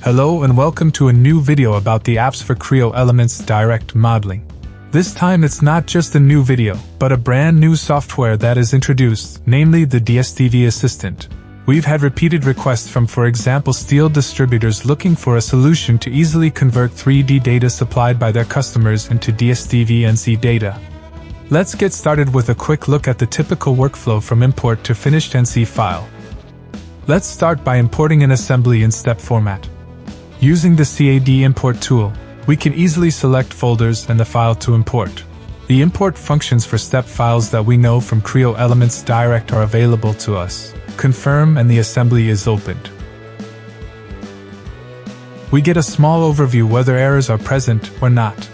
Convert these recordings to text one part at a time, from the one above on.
Hello and welcome to a new video about the apps for Creo Elements Direct Modeling. This time it's not just a new video, but a brand new software that is introduced, namely the DSDV Assistant. We've had repeated requests from, for example, steel distributors looking for a solution to easily convert 3D data supplied by their customers into DSDV NC data. Let's get started with a quick look at the typical workflow from import to finished NC file. Let's start by importing an assembly in step format. Using the CAD import tool, we can easily select folders and the file to import. The import functions for step files that we know from Creo Elements Direct are available to us. Confirm and the assembly is opened. We get a small overview whether errors are present or not.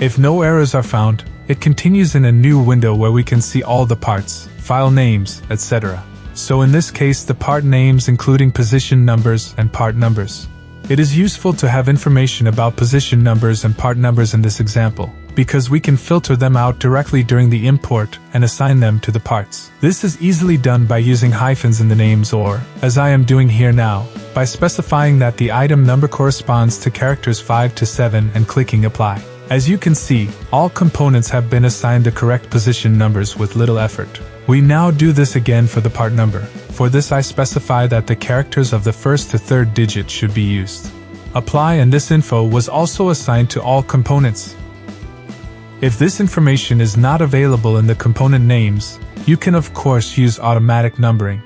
If no errors are found, it continues in a new window where we can see all the parts, file names, etc. So in this case the part names including position numbers and part numbers. It is useful to have information about position numbers and part numbers in this example, because we can filter them out directly during the import and assign them to the parts. This is easily done by using hyphens in the names or, as I am doing here now, by specifying that the item number corresponds to characters 5 to 7 and clicking apply. As you can see, all components have been assigned the correct position numbers with little effort. We now do this again for the part number. For this I specify that the characters of the first to third digit should be used. Apply and this info was also assigned to all components. If this information is not available in the component names, you can of course use automatic numbering.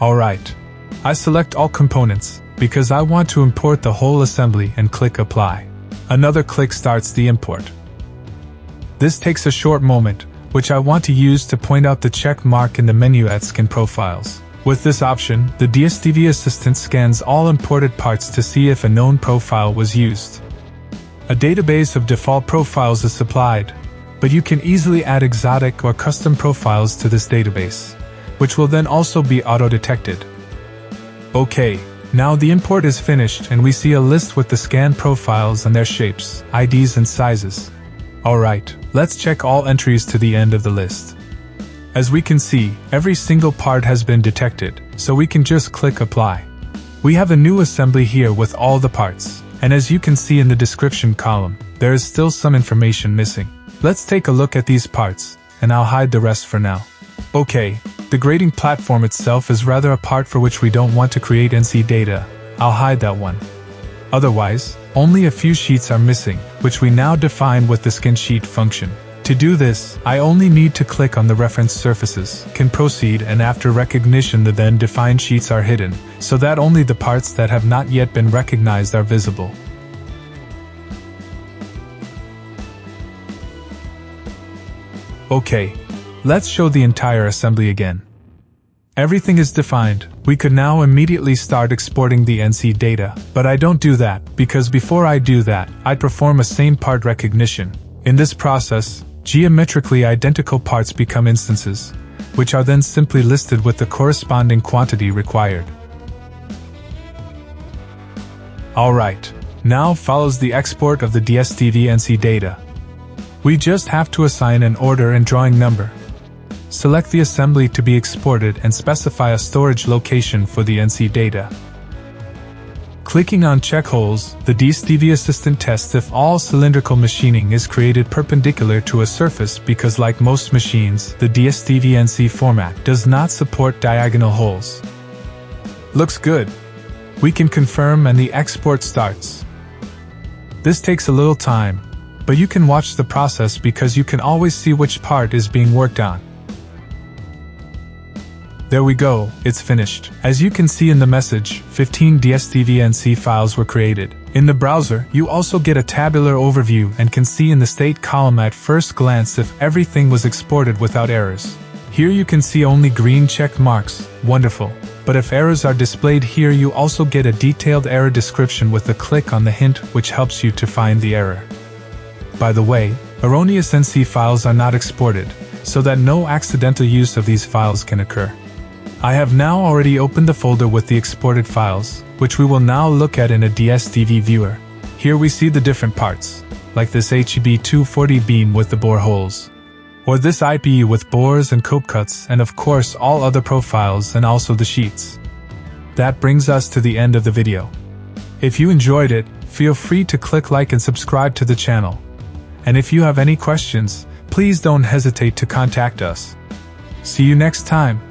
Alright. I select all components, because I want to import the whole assembly and click apply. Another click starts the import. This takes a short moment, which I want to use to point out the check mark in the menu at Scan Profiles. With this option, the DSDV Assistant scans all imported parts to see if a known profile was used. A database of default profiles is supplied, but you can easily add exotic or custom profiles to this database, which will then also be auto-detected. Okay, now the import is finished and we see a list with the scanned profiles and their shapes, IDs and sizes. Alright, let's check all entries to the end of the list. As we can see, every single part has been detected, so we can just click apply. We have a new assembly here with all the parts, and as you can see in the description column, there is still some information missing. Let's take a look at these parts, and I'll hide the rest for now. Okay, the grading platform itself is rather a part for which we don't want to create NC data. I'll hide that one. Otherwise, only a few sheets are missing, which we now define with the Scan Sheet function. To do this, I only need to click on the reference surfaces, can proceed, and after recognition the then defined sheets are hidden, so that only the parts that have not yet been recognized are visible. Okay, let's show the entire assembly again. Everything is defined. We could now immediately start exporting the NC data, but I don't do that, because before I do that, I perform a same part recognition. In this process, geometrically identical parts become instances, which are then simply listed with the corresponding quantity required. Alright, now follows the export of the DSDV NC data. We just have to assign an order and drawing number. Select the assembly to be exported and specify a storage location for the NC data. Clicking on check holes, the DSDV Assistant tests if all cylindrical machining is created perpendicular to a surface because like most machines, the DSDV NC format does not support diagonal holes. Looks good. We can confirm and the export starts. This takes a little time, but you can watch the process because you can always see which part is being worked on. There we go, it's finished. As you can see in the message, 15 DSDV NC files were created. In the browser, you also get a tabular overview and can see in the state column at first glance if everything was exported without errors. Here you can see only green check marks, wonderful. But if errors are displayed here you also get a detailed error description with a click on the hint which helps you to find the error. By the way, erroneous NC files are not exported, so that no accidental use of these files can occur. I have now already opened the folder with the exported files, which we will now look at in a DSDV viewer. Here we see the different parts, like this HEB 240 beam with the bore holes. or this IPE with bores and cope cuts, and of course all other profiles and also the sheets. That brings us to the end of the video. If you enjoyed it, feel free to click like and subscribe to the channel. And if you have any questions, please don't hesitate to contact us. See you next time.